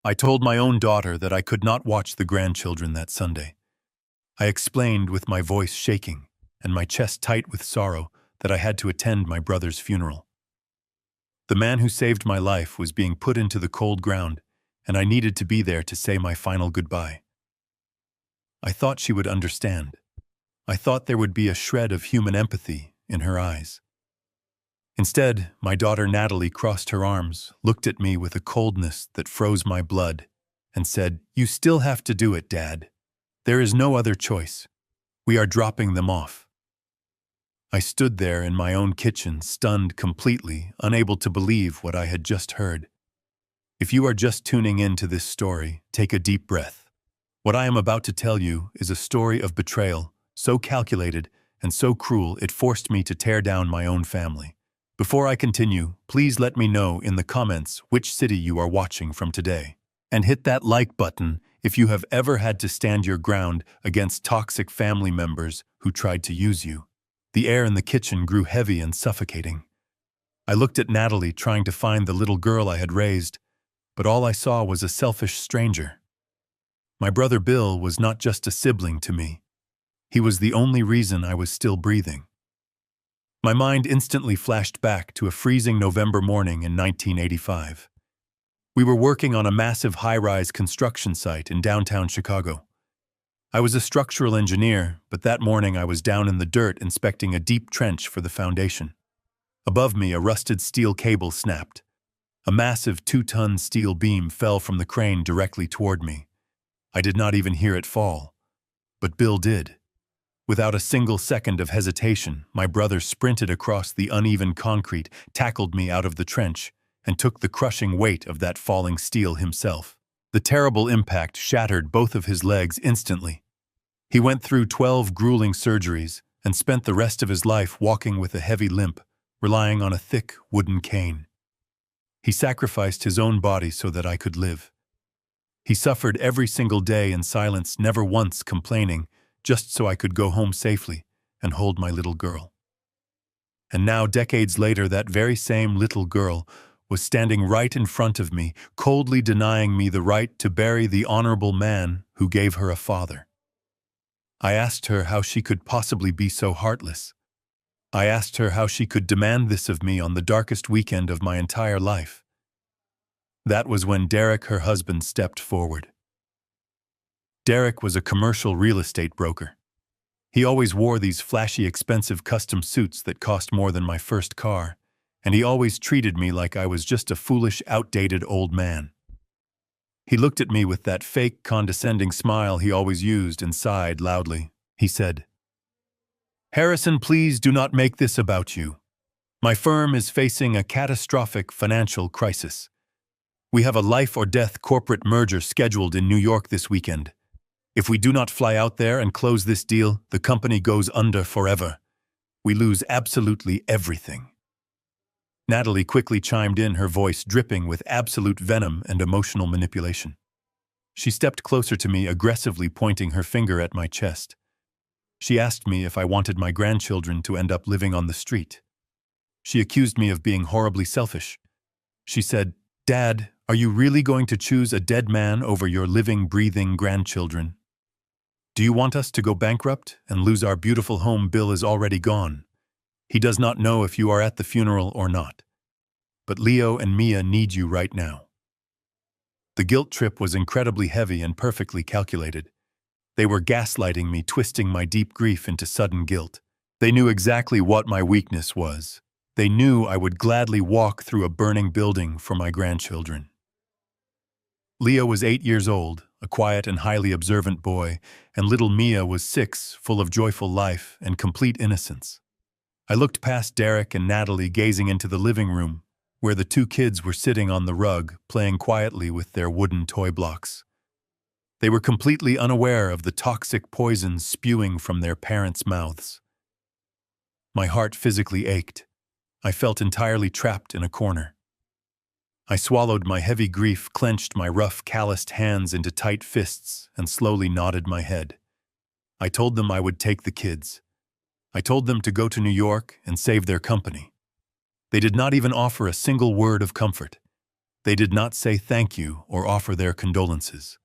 I told my own daughter that I could not watch the grandchildren that Sunday. I explained with my voice shaking and my chest tight with sorrow that I had to attend my brother's funeral. The man who saved my life was being put into the cold ground, and I needed to be there to say my final goodbye. I thought she would understand. I thought there would be a shred of human empathy in her eyes. Instead, my daughter Natalie crossed her arms, looked at me with a coldness that froze my blood, and said, "You still have to do it, Dad. There is no other choice. We are dropping them off." I stood there in my own kitchen, stunned completely, unable to believe what I had just heard. If you are just tuning in to this story, take a deep breath. What I am about to tell you is a story of betrayal, so calculated and so cruel it forced me to tear down my own family. Before I continue, please let me know in the comments which city you are watching from today. And hit that like button if you have ever had to stand your ground against toxic family members who tried to use you. The air in the kitchen grew heavy and suffocating. I looked at Natalie, trying to find the little girl I had raised, but all I saw was a selfish stranger. My brother Bill was not just a sibling to me. He was the only reason I was still breathing. My mind instantly flashed back to a freezing November morning in 1985. We were working on a massive high-rise construction site in downtown Chicago. I was a structural engineer, but that morning I was down in the dirt inspecting a deep trench for the foundation. Above me, a rusted steel cable snapped. A massive 2-ton steel beam fell from the crane directly toward me. I did not even hear it fall, but Bill did. Without a single second of hesitation, my brother sprinted across the uneven concrete, tackled me out of the trench, and took the crushing weight of that falling steel himself. The terrible impact shattered both of his legs instantly. He went through 12 grueling surgeries and spent the rest of his life walking with a heavy limp, relying on a thick wooden cane. He sacrificed his own body so that I could live. He suffered every single day in silence, never once complaining, just so I could go home safely and hold my little girl. And now, decades later, that very same little girl was standing right in front of me, coldly denying me the right to bury the honorable man who gave her a father. I asked her how she could possibly be so heartless. I asked her how she could demand this of me on the darkest weekend of my entire life. That was when Derek, her husband, stepped forward. Derek was a commercial real estate broker. He always wore these flashy, expensive custom suits that cost more than my first car, and he always treated me like I was just a foolish, outdated old man. He looked at me with that fake, condescending smile he always used and sighed loudly. He said, "Harrison, please do not make this about you. My firm is facing a catastrophic financial crisis. We have a life-or-death corporate merger scheduled in New York this weekend. If we do not fly out there and close this deal, the company goes under forever. We lose absolutely everything." Natalie quickly chimed in, her voice dripping with absolute venom and emotional manipulation. She stepped closer to me, aggressively pointing her finger at my chest. She asked me if I wanted my grandchildren to end up living on the street. She accused me of being horribly selfish. She said, "Dad, are you really going to choose a dead man over your living, breathing grandchildren? Do you want us to go bankrupt and lose our beautiful home? Bill is already gone. He does not know if you are at the funeral or not. But Leo and Mia need you right now." The guilt trip was incredibly heavy and perfectly calculated. They were gaslighting me, twisting my deep grief into sudden guilt. They knew exactly what my weakness was. They knew I would gladly walk through a burning building for my grandchildren. Leo was 8 years old, a quiet and highly observant boy, and little Mia was 6, full of joyful life and complete innocence. I looked past Derek and Natalie, gazing into the living room, where the 2 kids were sitting on the rug, playing quietly with their wooden toy blocks. They were completely unaware of the toxic poison spewing from their parents' mouths. My heart physically ached. I felt entirely trapped in a corner. I swallowed my heavy grief, clenched my rough, calloused hands into tight fists, and slowly nodded my head. I told them I would take the kids. I told them to go to New York and save their company. They did not even offer a single word of comfort. They did not say thank you or offer their condolences.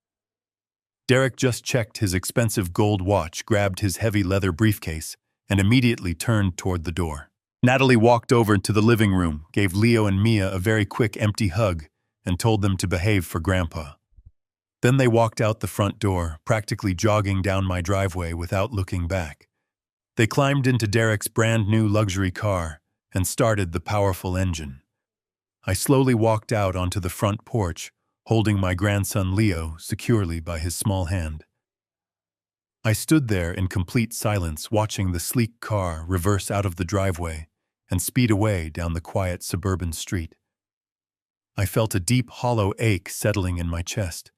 Derek just checked his expensive gold watch, grabbed his heavy leather briefcase, and immediately turned toward the door. Natalie walked over to the living room, gave Leo and Mia a very quick, empty hug, and told them to behave for Grandpa. Then they walked out the front door, practically jogging down my driveway without looking back. They climbed into Derek's brand new luxury car and started the powerful engine. I slowly walked out onto the front porch, holding my grandson Leo securely by his small hand. I stood there in complete silence, watching the sleek car reverse out of the driveway and speed away down the quiet suburban street. I felt a deep, hollow ache settling in my chest.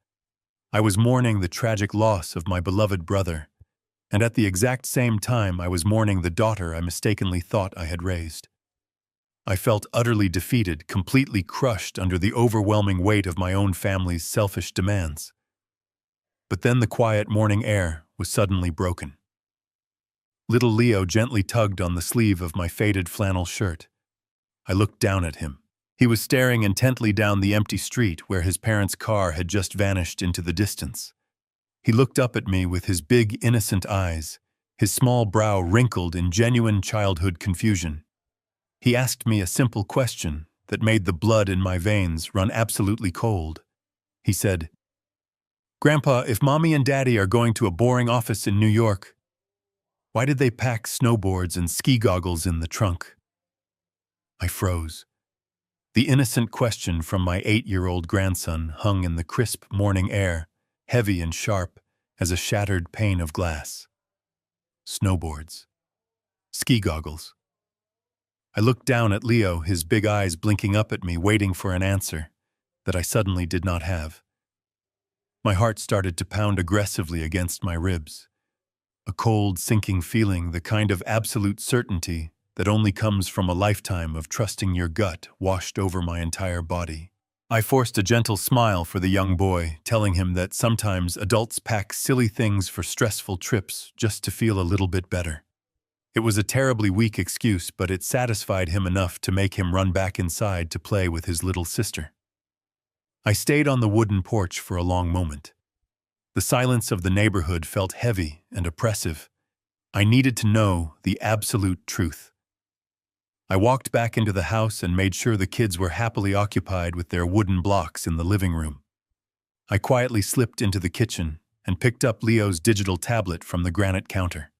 I was mourning the tragic loss of my beloved brother, and at the exact same time I was mourning the daughter I mistakenly thought I had raised. I felt utterly defeated, completely crushed under the overwhelming weight of my own family's selfish demands. But then the quiet morning air was suddenly broken. Little Leo gently tugged on the sleeve of my faded flannel shirt. I looked down at him. He was staring intently down the empty street where his parents' car had just vanished into the distance. He looked up at me with his big, innocent eyes, his small brow wrinkled in genuine childhood confusion. He asked me a simple question that made the blood in my veins run absolutely cold. He said, "Grandpa, if Mommy and Daddy are going to a boring office in New York, why did they pack snowboards and ski goggles in the trunk?" I froze. The innocent question from my 8-year-old grandson hung in the crisp morning air, heavy and sharp as a shattered pane of glass. Snowboards. Ski goggles. I looked down at Leo, his big eyes blinking up at me, waiting for an answer that I suddenly did not have. My heart started to pound aggressively against my ribs. A cold, sinking feeling, the kind of absolute certainty that only comes from a lifetime of trusting your gut, washed over my entire body. I forced a gentle smile for the young boy, telling him that sometimes adults pack silly things for stressful trips just to feel a little bit better. It was a terribly weak excuse, but it satisfied him enough to make him run back inside to play with his little sister. I stayed on the wooden porch for a long moment. The silence of the neighborhood felt heavy and oppressive. I needed to know the absolute truth. I walked back into the house and made sure the kids were happily occupied with their wooden blocks in the living room. I quietly slipped into the kitchen and picked up Leo's digital tablet from the granite counter.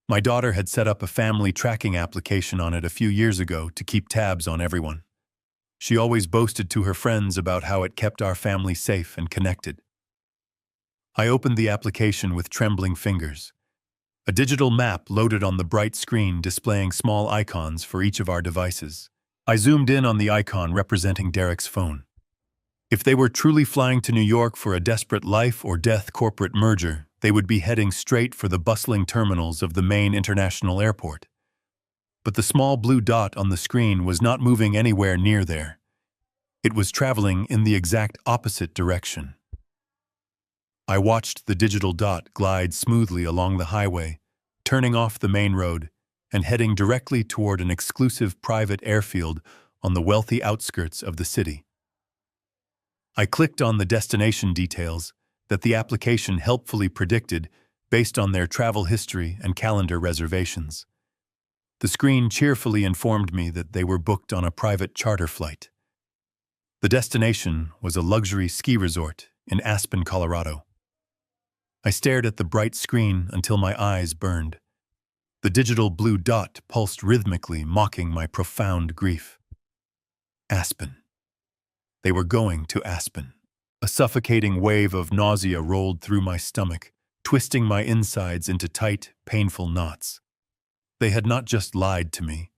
My daughter had set up a family tracking application on it a few years ago to keep tabs on everyone. She always boasted to her friends about how it kept our family safe and connected. I opened the application with trembling fingers. A digital map loaded on the bright screen displaying small icons for each of our devices. I zoomed in on the icon representing Derek's phone. If they were truly flying to New York for a desperate life or death corporate merger, they would be heading straight for the bustling terminals of the main international airport. But the small blue dot on the screen was not moving anywhere near there. It was traveling in the exact opposite direction. I watched the digital dot glide smoothly along the highway, turning off the main road and heading directly toward an exclusive private airfield on the wealthy outskirts of the city. I clicked on the destination details that the application helpfully predicted based on their travel history and calendar reservations. The screen cheerfully informed me that they were booked on a private charter flight. The destination was a luxury ski resort in Aspen, Colorado. I stared at the bright screen until my eyes burned. The digital blue dot pulsed rhythmically, mocking my profound grief. Aspen. They were going to Aspen. A suffocating wave of nausea rolled through my stomach, twisting my insides into tight, painful knots. They had not just lied to me.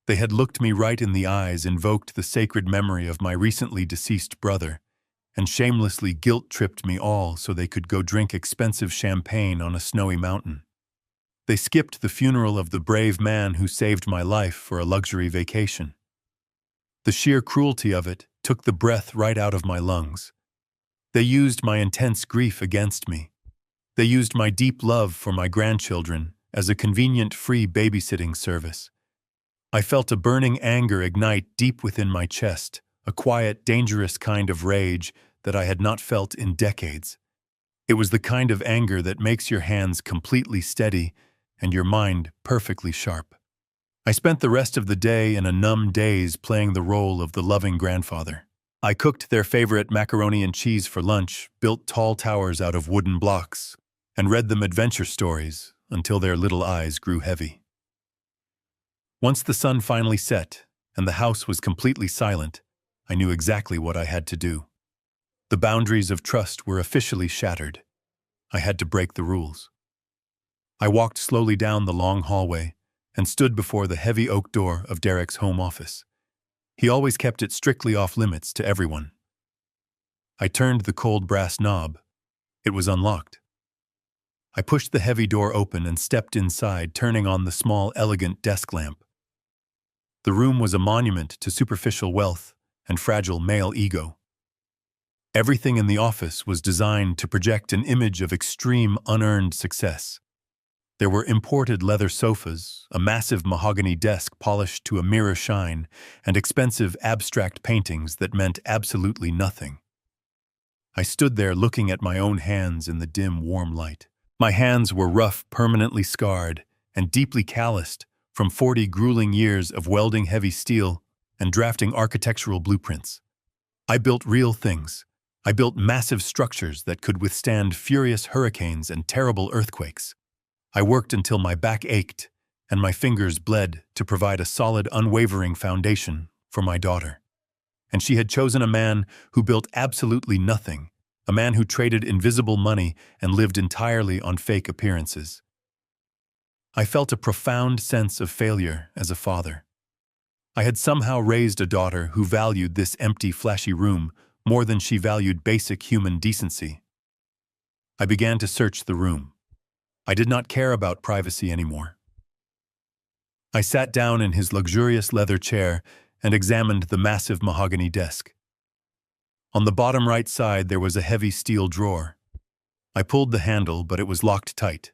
They had looked me right in the eyes, invoked the sacred memory of my recently deceased brother, and shamelessly guilt-tripped me all so they could go drink expensive champagne on a snowy mountain. They skipped the funeral of the brave man who saved my life for a luxury vacation. The sheer cruelty of it took the breath right out of my lungs. They used my intense grief against me. They used my deep love for my grandchildren as a convenient free babysitting service. I felt a burning anger ignite deep within my chest, a quiet, dangerous kind of rage that I had not felt in decades. It was the kind of anger that makes your hands completely steady and your mind perfectly sharp. I spent the rest of the day in a numb daze playing the role of the loving grandfather. I cooked their favorite macaroni and cheese for lunch, built tall towers out of wooden blocks, and read them adventure stories until their little eyes grew heavy. Once the sun finally set and the house was completely silent, I knew exactly what I had to do. The boundaries of trust were officially shattered. I had to break the rules. I walked slowly down the long hallway and stood before the heavy oak door of Derek's home office. He always kept it strictly off limits to everyone. I turned the cold brass knob. It was unlocked. I pushed the heavy door open and stepped inside, turning on the small, elegant desk lamp. The room was a monument to superficial wealth and fragile male ego. Everything in the office was designed to project an image of extreme, unearned success. There were imported leather sofas, a massive mahogany desk polished to a mirror shine, and expensive abstract paintings that meant absolutely nothing. I stood there looking at my own hands in the dim, warm light. My hands were rough, permanently scarred, and deeply calloused from 40 grueling years of welding heavy steel and drafting architectural blueprints. I built real things. I built massive structures that could withstand furious hurricanes and terrible earthquakes. I worked until my back ached and my fingers bled to provide a solid, unwavering foundation for my daughter. And she had chosen a man who built absolutely nothing, a man who traded invisible money and lived entirely on fake appearances. I felt a profound sense of failure as a father. I had somehow raised a daughter who valued this empty, flashy room more than she valued basic human decency. I began to search the room. I did not care about privacy anymore. I sat down in his luxurious leather chair and examined the massive mahogany desk. On the bottom right side there was a heavy steel drawer. I pulled the handle, but it was locked tight.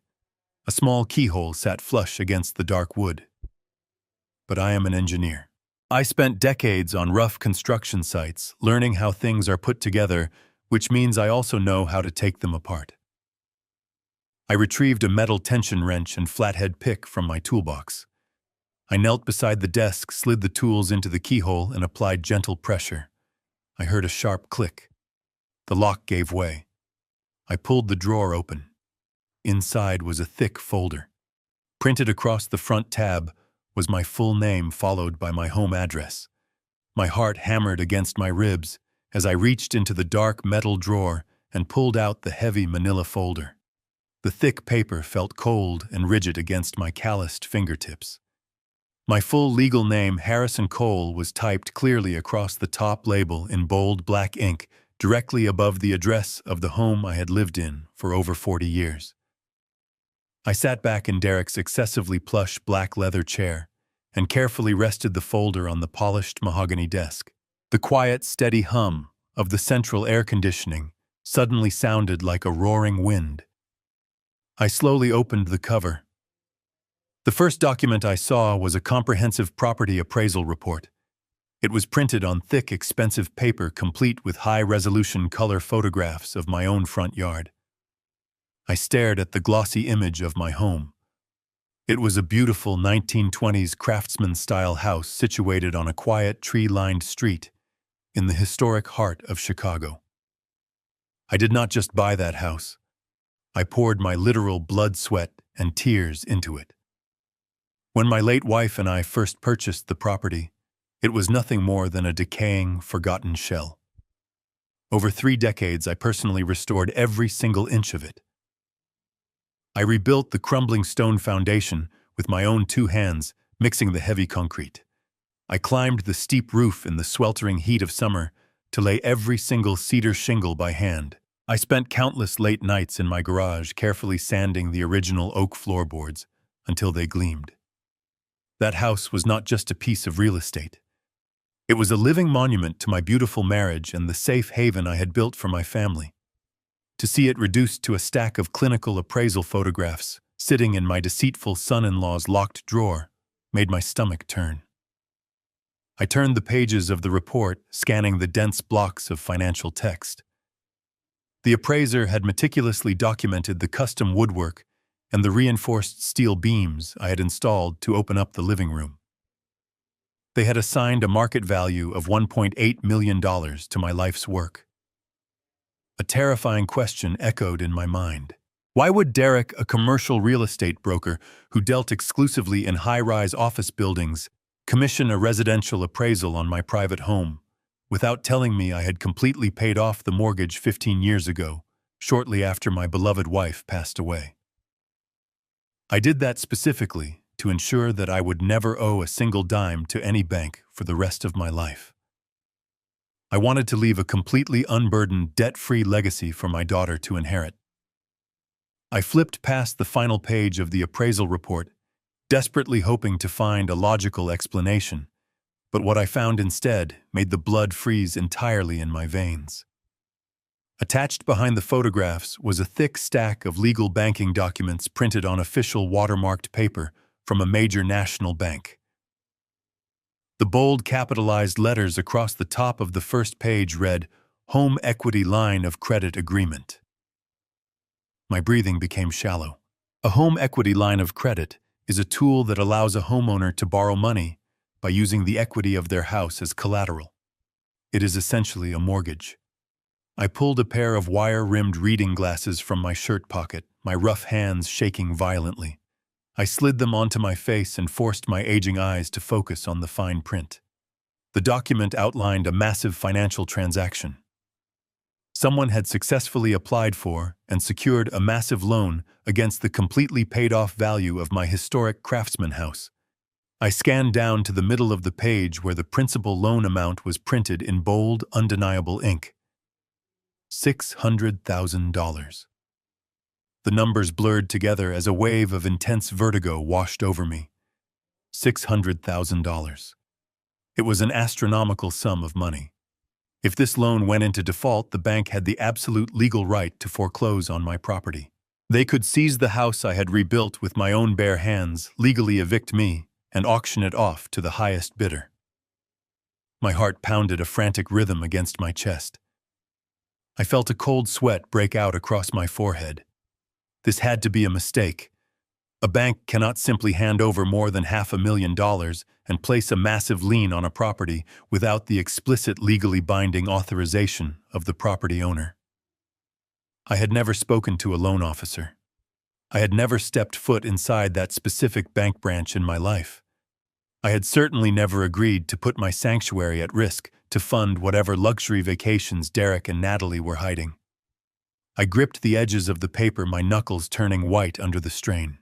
A small keyhole sat flush against the dark wood. But I am an engineer. I spent decades on rough construction sites, learning how things are put together, which means I also know how to take them apart. I retrieved a metal tension wrench and flathead pick from my toolbox. I knelt beside the desk, slid the tools into the keyhole, and applied gentle pressure. I heard a sharp click. The lock gave way. I pulled the drawer open. Inside was a thick folder. Printed across the front tab was my full name followed by my home address. My heart hammered against my ribs as I reached into the dark metal drawer and pulled out the heavy manila folder. The thick paper felt cold and rigid against my calloused fingertips. My full legal name, Harrison Cole, was typed clearly across the top label in bold black ink, directly above the address of the home I had lived in for over 40 years. I sat back in Derek's excessively plush black leather chair and carefully rested the folder on the polished mahogany desk. The quiet, steady hum of the central air conditioning suddenly sounded like a roaring wind. I slowly opened the cover. The first document I saw was a comprehensive property appraisal report. It was printed on thick, expensive paper, complete with high-resolution color photographs of my own front yard. I stared at the glossy image of my home. It was a beautiful 1920s craftsman-style house situated on a quiet, tree-lined street in the historic heart of Chicago. I did not just buy that house. I poured my literal blood, sweat, and tears into it. When my late wife and I first purchased the property, it was nothing more than a decaying, forgotten shell. Over 3 decades, I personally restored every single inch of it. I rebuilt the crumbling stone foundation with my own 2 hands, mixing the heavy concrete. I climbed the steep roof in the sweltering heat of summer to lay every single cedar shingle by hand. I spent countless late nights in my garage carefully sanding the original oak floorboards until they gleamed. That house was not just a piece of real estate. It was a living monument to my beautiful marriage and the safe haven I had built for my family. To see it reduced to a stack of clinical appraisal photographs sitting in my deceitful son-in-law's locked drawer made my stomach turn. I turned the pages of the report, scanning the dense blocks of financial text. The appraiser had meticulously documented the custom woodwork and the reinforced steel beams I had installed to open up the living room. They had assigned a market value of $1.8 million to my life's work. A terrifying question echoed in my mind. Why would Derek, a commercial real estate broker who dealt exclusively in high-rise office buildings, commission a residential appraisal on my private home, without telling me I had completely paid off the mortgage 15 years ago, shortly after my beloved wife passed away? I did that specifically to ensure that I would never owe a single dime to any bank for the rest of my life. I wanted to leave a completely unburdened, debt-free legacy for my daughter to inherit. I flipped past the final page of the appraisal report, desperately hoping to find a logical explanation, but what I found instead made the blood freeze entirely in my veins. Attached behind the photographs was a thick stack of legal banking documents printed on official watermarked paper from a major national bank. The bold capitalized letters across the top of the first page read, "Home Equity Line of Credit Agreement." My breathing became shallow. A home equity line of credit is a tool that allows a homeowner to borrow money by using the equity of their house as collateral. It is essentially a mortgage. I pulled a pair of wire-rimmed reading glasses from my shirt pocket, my rough hands shaking violently. I slid them onto my face and forced my aging eyes to focus on the fine print. The document outlined a massive financial transaction. Someone had successfully applied for and secured a massive loan against the completely paid-off value of my historic Craftsman house. I scanned down to the middle of the page where the principal loan amount was printed in bold, undeniable ink. $600,000. The numbers blurred together as a wave of intense vertigo washed over me. $600,000. It was an astronomical sum of money. If this loan went into default, the bank had the absolute legal right to foreclose on my property. They could seize the house I had rebuilt with my own bare hands, legally evict me, and auction it off to the highest bidder. My heart pounded a frantic rhythm against my chest. I felt a cold sweat break out across my forehead. This had to be a mistake. A bank cannot simply hand over more than $500,000 and place a massive lien on a property without the explicit legally binding authorization of the property owner. I had never spoken to a loan officer. I had never stepped foot inside that specific bank branch in my life. I had certainly never agreed to put my sanctuary at risk to fund whatever luxury vacations Derek and Natalie were hiding. I gripped the edges of the paper, my knuckles turning white under the strain.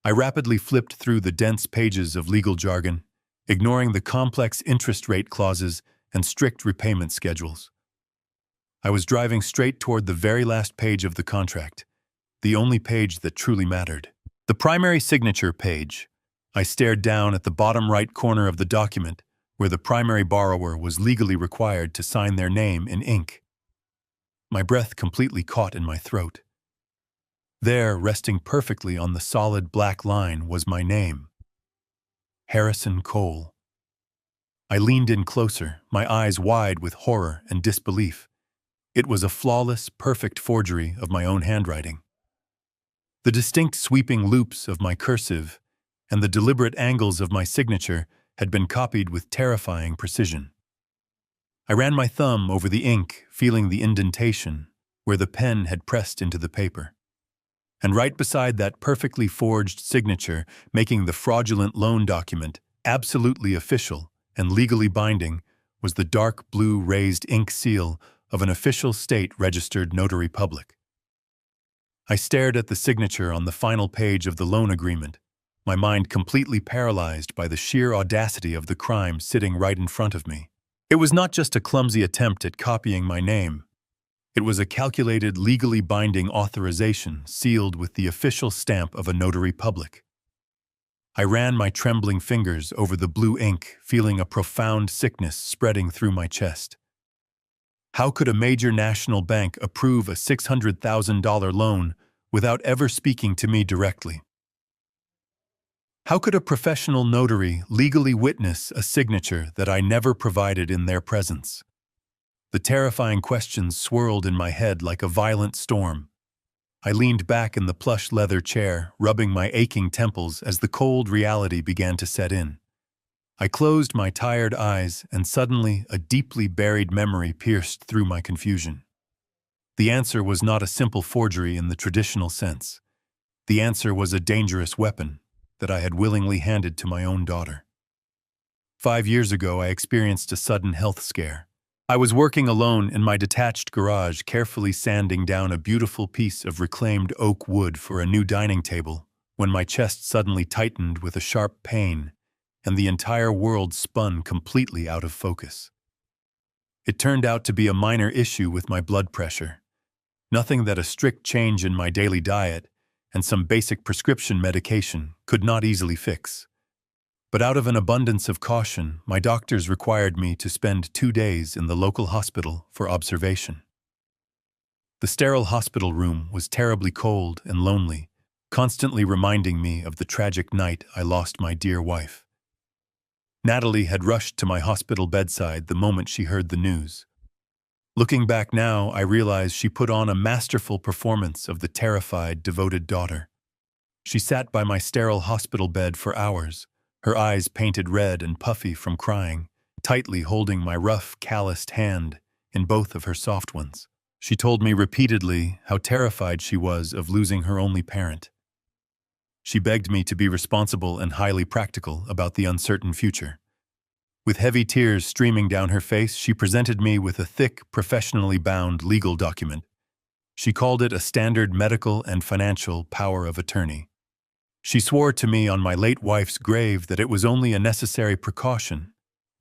I rapidly flipped through the dense pages of legal jargon, ignoring the complex interest rate clauses and strict repayment schedules. I was driving straight toward the very last page of the contract, the only page that truly mattered. The primary signature page. I stared down at the bottom right corner of the document, where the primary borrower was legally required to sign their name in ink. My breath completely caught in my throat. There, resting perfectly on the solid black line, was my name. Harrison Cole. I leaned in closer, my eyes wide with horror and disbelief. It was a flawless, perfect forgery of my own handwriting. The distinct sweeping loops of my cursive and the deliberate angles of my signature had been copied with terrifying precision. I ran my thumb over the ink, feeling the indentation where the pen had pressed into the paper. And right beside that perfectly forged signature, making the fraudulent loan document absolutely official and legally binding, was the dark blue raised ink seal of an official state-registered notary public. I stared at the signature on the final page of the loan agreement, my mind completely paralyzed by the sheer audacity of the crime sitting right in front of me. It was not just a clumsy attempt at copying my name. It was a calculated, legally binding authorization sealed with the official stamp of a notary public. I ran my trembling fingers over the blue ink, feeling a profound sickness spreading through my chest. How could a major national bank approve a $600,000 loan without ever speaking to me directly? How could a professional notary legally witness a signature that I never provided in their presence? The terrifying questions swirled in my head like a violent storm. I leaned back in the plush leather chair, rubbing my aching temples as the cold reality began to set in. I closed my tired eyes, and suddenly a deeply buried memory pierced through my confusion. The answer was not a simple forgery in the traditional sense. The answer was a dangerous weapon that I had willingly handed to my own daughter. 5 years ago, I experienced a sudden health scare. I was working alone in my detached garage, carefully sanding down a beautiful piece of reclaimed oak wood for a new dining table, when my chest suddenly tightened with a sharp pain, and the entire world spun completely out of focus. It turned out to be a minor issue with my blood pressure. Nothing that a strict change in my daily diet and some basic prescription medication could not easily fix. But out of an abundance of caution, my doctors required me to spend 2 days in the local hospital for observation. The sterile hospital room was terribly cold and lonely, constantly reminding me of the tragic night I lost my dear wife. Natalie had rushed to my hospital bedside the moment she heard the news. Looking back now, I realize she put on a masterful performance of the terrified, devoted daughter. She sat by my sterile hospital bed for hours, her eyes painted red and puffy from crying, tightly holding my rough, calloused hand in both of her soft ones. She told me repeatedly how terrified she was of losing her only parent. She begged me to be responsible and highly practical about the uncertain future. With heavy tears streaming down her face, she presented me with a thick, professionally bound legal document. She called it a standard medical and financial power of attorney. She swore to me on my late wife's grave that it was only a necessary precaution,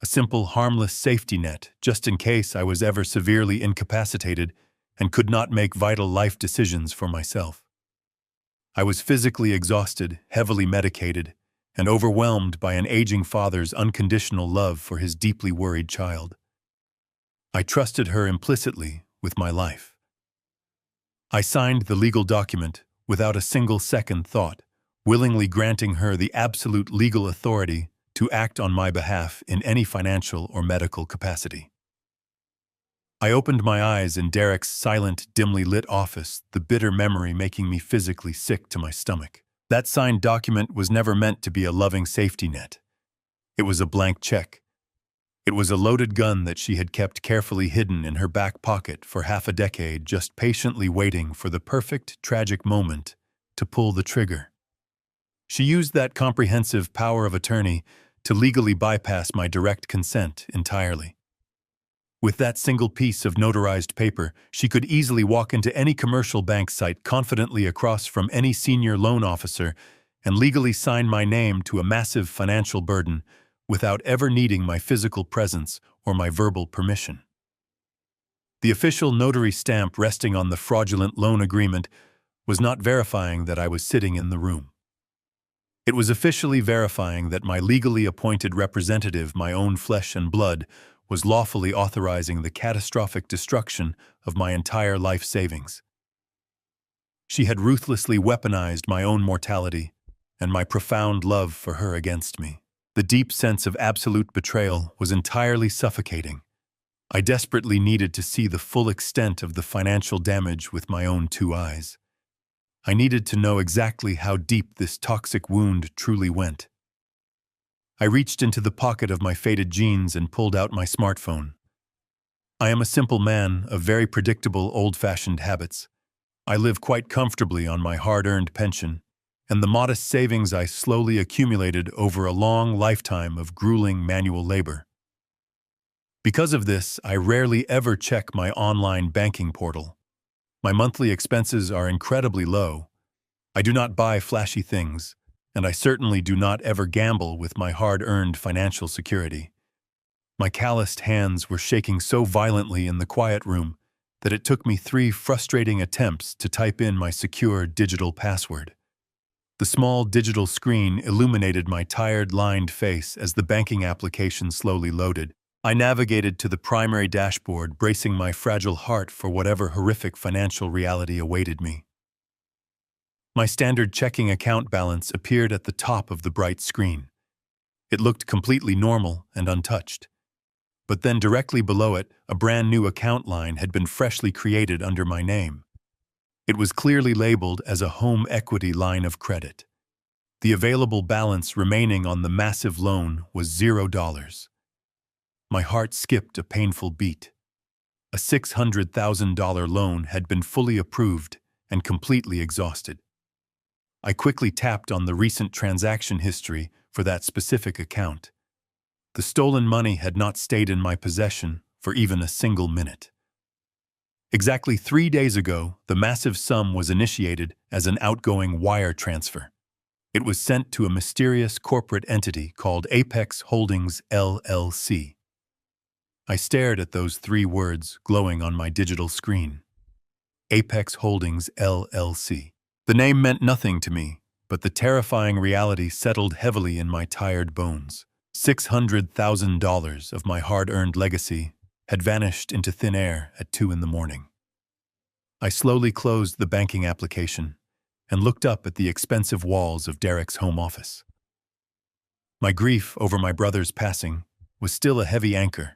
a simple, harmless safety net, just in case I was ever severely incapacitated and could not make vital life decisions for myself. I was physically exhausted, heavily medicated, and overwhelmed by an aging father's unconditional love for his deeply worried child. I trusted her implicitly with my life. I signed the legal document without a single second thought, willingly granting her the absolute legal authority to act on my behalf in any financial or medical capacity. I opened my eyes in Derek's silent, dimly lit office, the bitter memory making me physically sick to my stomach. That signed document was never meant to be a loving safety net. It was a blank check. It was a loaded gun that she had kept carefully hidden in her back pocket for half a decade, just patiently waiting for the perfect, tragic moment to pull the trigger. She used that comprehensive power of attorney to legally bypass my direct consent entirely. With that single piece of notarized paper, she could easily walk into any commercial bank site confidently across from any senior loan officer and legally sign my name to a massive financial burden without ever needing my physical presence or my verbal permission. The official notary stamp resting on the fraudulent loan agreement was not verifying that I was sitting in the room. It was officially verifying that my legally appointed representative, my own flesh and blood, was lawfully authorizing the catastrophic destruction of my entire life savings. She had ruthlessly weaponized my own mortality and my profound love for her against me. The deep sense of absolute betrayal was entirely suffocating. I desperately needed to see the full extent of the financial damage with my own 2 eyes. I needed to know exactly how deep this toxic wound truly went. I reached into the pocket of my faded jeans and pulled out my smartphone. I am a simple man of very predictable, old-fashioned habits. I live quite comfortably on my hard-earned pension and the modest savings I slowly accumulated over a long lifetime of grueling manual labor. Because of this, I rarely ever check my online banking portal. My monthly expenses are incredibly low. I do not buy flashy things, and I certainly do not ever gamble with my hard-earned financial security. My calloused hands were shaking so violently in the quiet room that it took me 3 frustrating attempts to type in my secure digital password. The small digital screen illuminated my tired, lined face as the banking application slowly loaded. I navigated to the primary dashboard, bracing my fragile heart for whatever horrific financial reality awaited me. My standard checking account balance appeared at the top of the bright screen. It looked completely normal and untouched. But then directly below it, a brand new account line had been freshly created under my name. It was clearly labeled as a home equity line of credit. The available balance remaining on the massive loan was $0. My heart skipped a painful beat. A $600,000 loan had been fully approved and completely exhausted. I quickly tapped on the recent transaction history for that specific account. The stolen money had not stayed in my possession for even a single minute. Exactly 3 days ago, the massive sum was initiated as an outgoing wire transfer. It was sent to a mysterious corporate entity called Apex Holdings LLC. I stared at those 3 words glowing on my digital screen. Apex Holdings LLC. The name meant nothing to me, but the terrifying reality settled heavily in my tired bones. $600,000 of my hard-earned legacy had vanished into thin air at 2 in the morning. I slowly closed the banking application and looked up at the expensive walls of Derek's home office. My grief over my brother's passing was still a heavy anchor,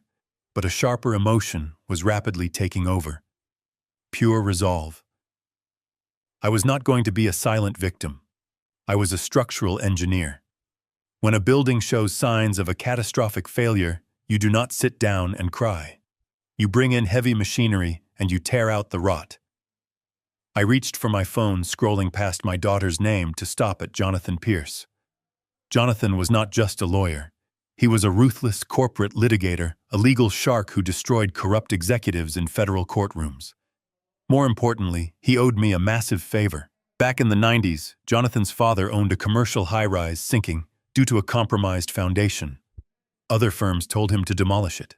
but a sharper emotion was rapidly taking over. Pure resolve. I was not going to be a silent victim. I was a structural engineer. When a building shows signs of a catastrophic failure, you do not sit down and cry. You bring in heavy machinery and you tear out the rot. I reached for my phone, scrolling past my daughter's name to stop at Jonathan Pierce. Jonathan was not just a lawyer. He was a ruthless corporate litigator, a legal shark who destroyed corrupt executives in federal courtrooms. More importantly, he owed me a massive favor. Back in the 90s, Jonathan's father owned a commercial high-rise sinking due to a compromised foundation. Other firms told him to demolish it.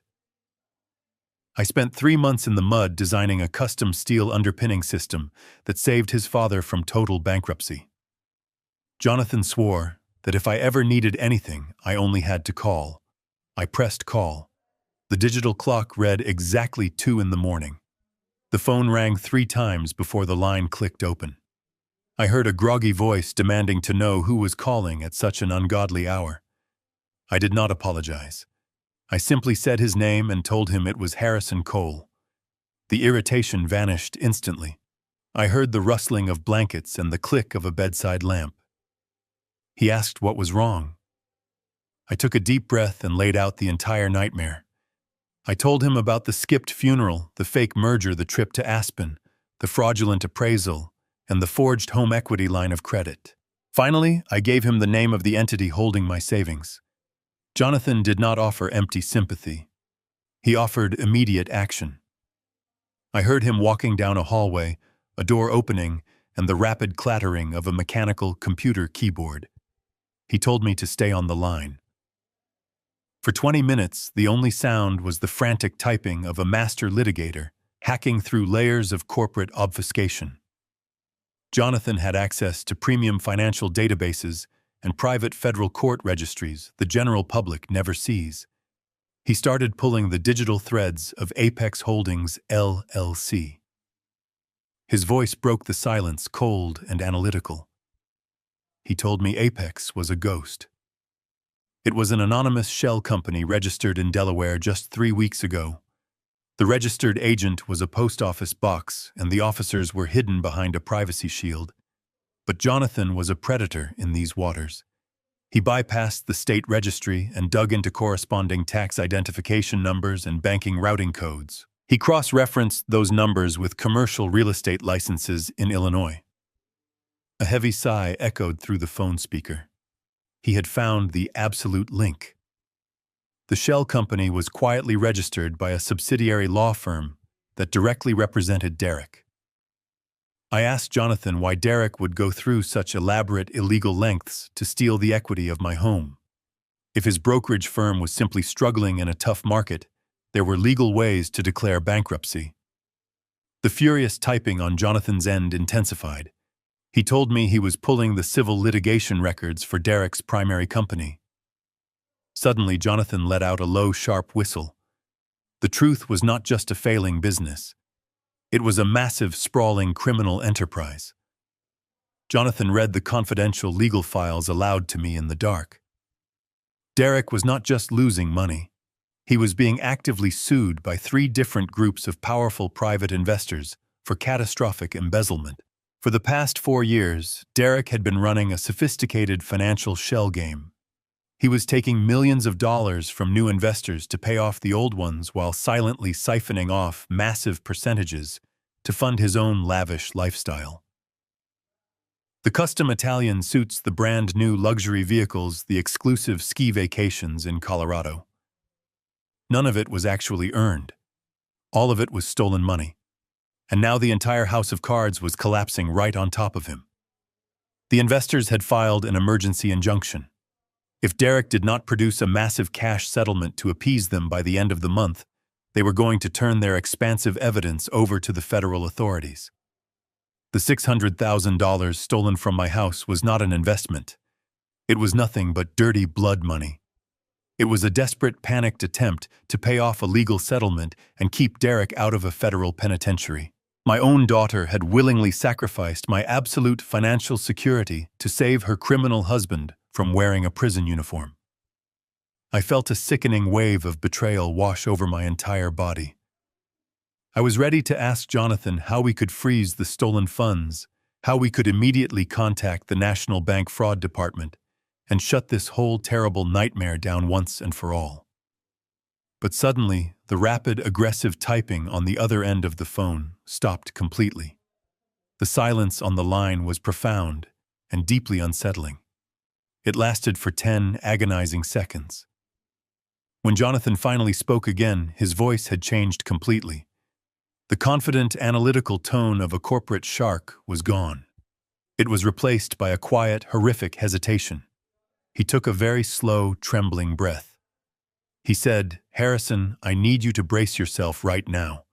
I spent 3 months in the mud designing a custom steel underpinning system that saved his father from total bankruptcy. Jonathan swore that if I ever needed anything, I only had to call. I pressed call. The digital clock read exactly 2 in the morning. The phone rang 3 times before the line clicked open. I heard a groggy voice demanding to know who was calling at such an ungodly hour. I did not apologize. I simply said his name and told him it was Harrison Cole. The irritation vanished instantly. I heard the rustling of blankets and the click of a bedside lamp. He asked what was wrong. I took a deep breath and laid out the entire nightmare. I told him about the skipped funeral, the fake merger, the trip to Aspen, the fraudulent appraisal, and the forged home equity line of credit. Finally, I gave him the name of the entity holding my savings. Jonathan did not offer empty sympathy. He offered immediate action. I heard him walking down a hallway, a door opening, and the rapid clattering of a mechanical computer keyboard. He told me to stay on the line. For 20 minutes, the only sound was the frantic typing of a master litigator, hacking through layers of corporate obfuscation. Jonathan had access to premium financial databases and private federal court registries the general public never sees. He started pulling the digital threads of Apex Holdings LLC. His voice broke the silence, cold and analytical. He told me Apex was a ghost. It was an anonymous shell company registered in Delaware just 3 weeks ago. The registered agent was a post office box, and the officers were hidden behind a privacy shield. But Jonathan was a predator in these waters. He bypassed the state registry and dug into corresponding tax identification numbers and banking routing codes. He cross-referenced those numbers with commercial real estate licenses in Illinois. A heavy sigh echoed through the phone speaker. He had found the absolute link. The shell company was quietly registered by a subsidiary law firm that directly represented Derek. I asked Jonathan why Derek would go through such elaborate illegal lengths to steal the equity of my home. If his brokerage firm was simply struggling in a tough market, there were legal ways to declare bankruptcy. The furious typing on Jonathan's end intensified. He told me he was pulling the civil litigation records for Derek's primary company. Suddenly, Jonathan let out a low, sharp whistle. The truth was not just a failing business. It was a massive, sprawling criminal enterprise. Jonathan read the confidential legal files aloud to me in the dark. Derek was not just losing money. He was being actively sued by 3 different groups of powerful private investors for catastrophic embezzlement. For the past 4 years, Derek had been running a sophisticated financial shell game. He was taking millions of dollars from new investors to pay off the old ones while silently siphoning off massive percentages to fund his own lavish lifestyle. The custom Italian suits, the brand new luxury vehicles, the exclusive ski vacations in Colorado. None of it was actually earned. All of it was stolen money. And now the entire house of cards was collapsing right on top of him. The investors had filed an emergency injunction. If Derek did not produce a massive cash settlement to appease them by the end of the month, they were going to turn their expansive evidence over to the federal authorities. The $600,000 stolen from my house was not an investment. It was nothing but dirty blood money. It was a desperate, panicked attempt to pay off a legal settlement and keep Derek out of a federal penitentiary. My own daughter had willingly sacrificed my absolute financial security to save her criminal husband from wearing a prison uniform. I felt a sickening wave of betrayal wash over my entire body. I was ready to ask Jonathan how we could freeze the stolen funds, how we could immediately contact the National Bank Fraud Department, and shut this whole terrible nightmare down once and for all. But suddenly, the rapid, aggressive typing on the other end of the phone stopped completely. The silence on the line was profound and deeply unsettling. It lasted for 10 agonizing seconds. When Jonathan finally spoke again, his voice had changed completely. The confident, analytical tone of a corporate shark was gone. It was replaced by a quiet, horrific hesitation. He took a very slow, trembling breath. He said, "Harrison, I need you to brace yourself right now.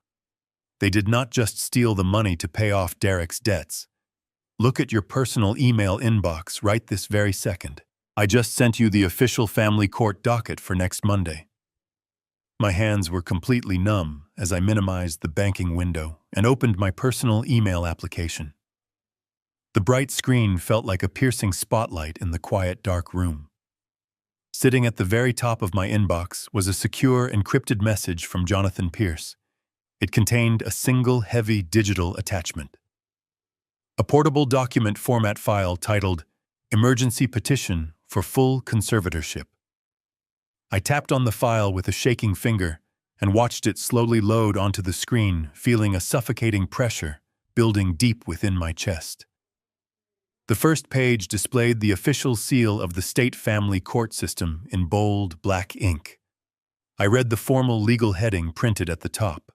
They did not just steal the money to pay off Derek's debts. Look at your personal email inbox right this very second. I just sent you the official family court docket for next Monday." My hands were completely numb as I minimized the banking window and opened my personal email application. The bright screen felt like a piercing spotlight in the quiet, dark room. Sitting at the very top of my inbox was a secure, encrypted message from Jonathan Pierce. It contained a single, heavy digital attachment. A portable document format file titled "Emergency Petition for Full Conservatorship." I tapped on the file with a shaking finger and watched it slowly load onto the screen, feeling a suffocating pressure building deep within my chest. The first page displayed the official seal of the state family court system in bold, black ink. I read the formal legal heading printed at the top.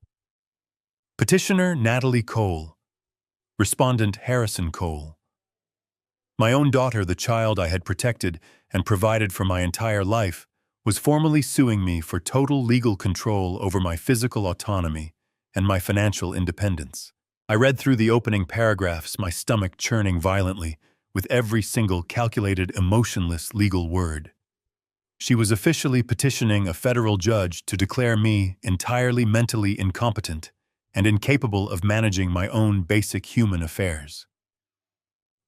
Petitioner Natalie Cole. Respondent Harrison Cole. My own daughter, the child I had protected and provided for my entire life, was formally suing me for total legal control over my physical autonomy and my financial independence. I read through the opening paragraphs, my stomach churning violently, with every single calculated, emotionless legal word. She was officially petitioning a federal judge to declare me entirely mentally incompetent and incapable of managing my own basic human affairs.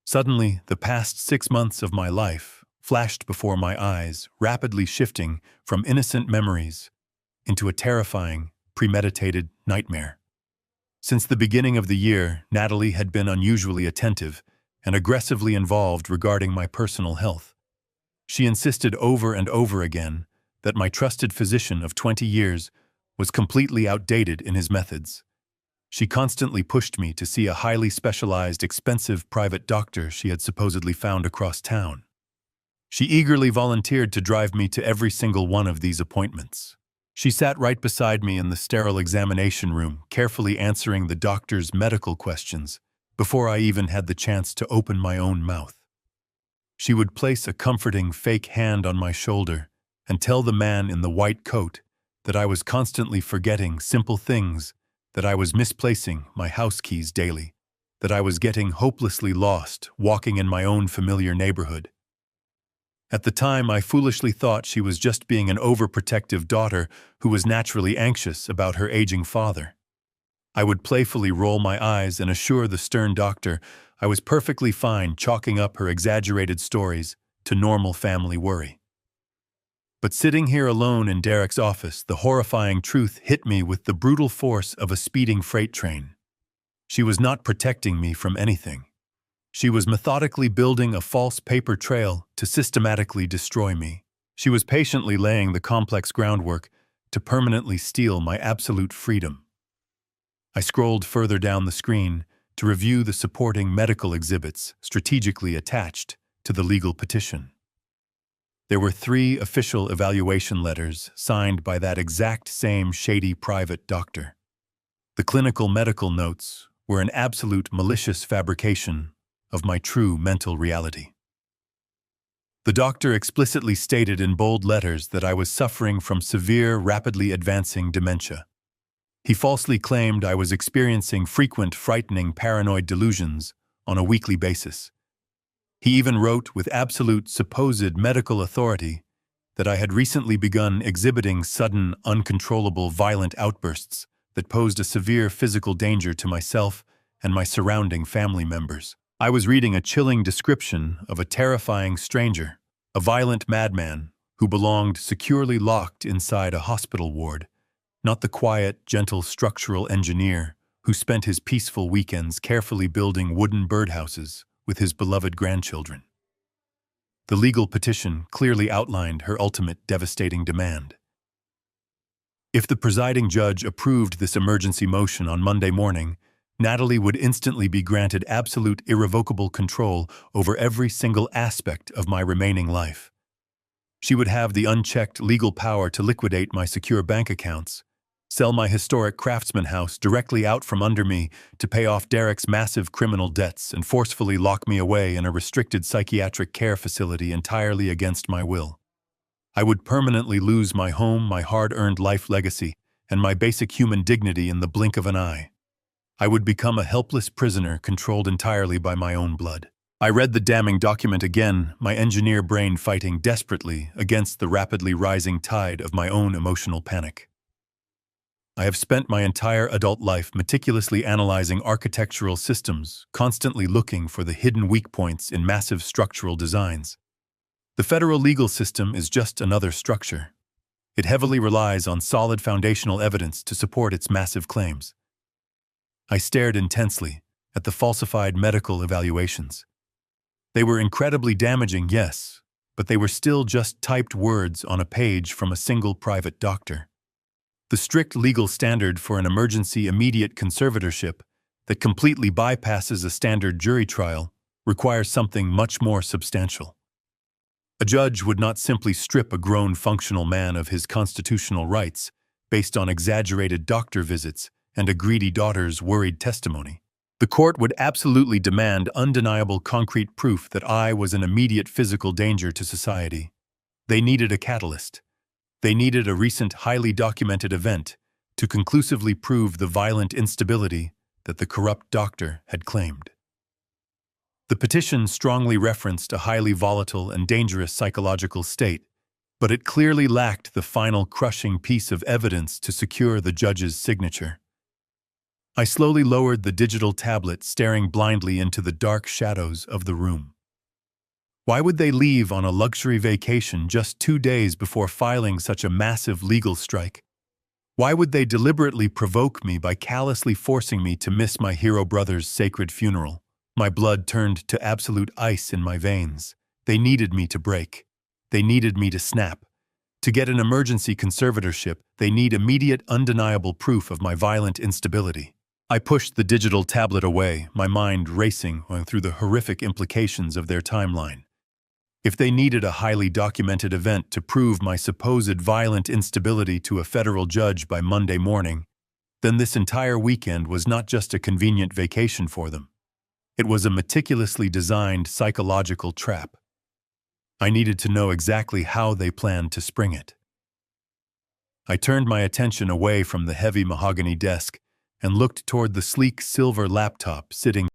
Suddenly, the past 6 months of my life flashed before my eyes, rapidly shifting from innocent memories into a terrifying, premeditated nightmare. Since the beginning of the year, Natalie had been unusually attentive and aggressively involved regarding my personal health. She insisted over and over again that my trusted physician of 20 years was completely outdated in his methods. She constantly pushed me to see a highly specialized, expensive private doctor she had supposedly found across town. She eagerly volunteered to drive me to every single one of these appointments. She sat right beside me in the sterile examination room, carefully answering the doctor's medical questions before I even had the chance to open my own mouth. She would place a comforting, fake hand on my shoulder and tell the man in the white coat that I was constantly forgetting simple things, that I was misplacing my house keys daily, that I was getting hopelessly lost walking in my own familiar neighborhood. At the time, I foolishly thought she was just being an overprotective daughter who was naturally anxious about her aging father. I would playfully roll my eyes and assure the stern doctor I was perfectly fine, chalking up her exaggerated stories to normal family worry. But sitting here alone in Derek's office, the horrifying truth hit me with the brutal force of a speeding freight train. She was not protecting me from anything. She was methodically building a false paper trail to systematically destroy me. She was patiently laying the complex groundwork to permanently steal my absolute freedom. I scrolled further down the screen to review the supporting medical exhibits strategically attached to the legal petition. There were 3 official evaluation letters signed by that exact same shady private doctor. The clinical medical notes were an absolute malicious fabrication of my true mental reality. The doctor explicitly stated in bold letters that I was suffering from severe, rapidly advancing dementia. He falsely claimed I was experiencing frequent, frightening paranoid delusions on a weekly basis. He even wrote with absolute supposed medical authority that I had recently begun exhibiting sudden, uncontrollable, violent outbursts that posed a severe physical danger to myself and my surrounding family members. I was reading a chilling description of a terrifying stranger, a violent madman who belonged securely locked inside a hospital ward, not the quiet, gentle structural engineer who spent his peaceful weekends carefully building wooden birdhouses with his beloved grandchildren. The legal petition clearly outlined her ultimate devastating demand. If the presiding judge approved this emergency motion on Monday morning, Natalie would instantly be granted absolute irrevocable control over every single aspect of my remaining life. She would have the unchecked legal power to liquidate my secure bank accounts, sell my historic Craftsman house directly out from under me to pay off Derek's massive criminal debts, and forcefully lock me away in a restricted psychiatric care facility entirely against my will. I would permanently lose my home, my hard-earned life legacy, and my basic human dignity in the blink of an eye. I would become a helpless prisoner controlled entirely by my own blood. I read the damning document again, my engineer brain fighting desperately against the rapidly rising tide of my own emotional panic. I have spent my entire adult life meticulously analyzing architectural systems, constantly looking for the hidden weak points in massive structural designs. The federal legal system is just another structure. It heavily relies on solid foundational evidence to support its massive claims. I stared intensely at the falsified medical evaluations. They were incredibly damaging, yes, but they were still just typed words on a page from a single private doctor. The strict legal standard for an emergency immediate conservatorship that completely bypasses a standard jury trial requires something much more substantial. A judge would not simply strip a grown functional man of his constitutional rights based on exaggerated doctor visits and a greedy daughter's worried testimony. The court would absolutely demand undeniable concrete proof that I was an immediate physical danger to society. They needed a catalyst. They needed a recent, highly documented event to conclusively prove the violent instability that the corrupt doctor had claimed. The petition strongly referenced a highly volatile and dangerous psychological state, but it clearly lacked the final crushing piece of evidence to secure the judge's signature. I slowly lowered the digital tablet, staring blindly into the dark shadows of the room. Why would they leave on a luxury vacation just 2 days before filing such a massive legal strike? Why would they deliberately provoke me by callously forcing me to miss my hero brother's sacred funeral? My blood turned to absolute ice in my veins. They needed me to break. They needed me to snap. To get an emergency conservatorship, they need immediate, undeniable proof of my violent instability. I pushed the digital tablet away, my mind racing through the horrific implications of their timeline. If they needed a highly documented event to prove my supposed violent instability to a federal judge by Monday morning, then this entire weekend was not just a convenient vacation for them. It was a meticulously designed psychological trap. I needed to know exactly how they planned to spring it. I turned my attention away from the heavy mahogany desk and looked toward the sleek silver laptop sitting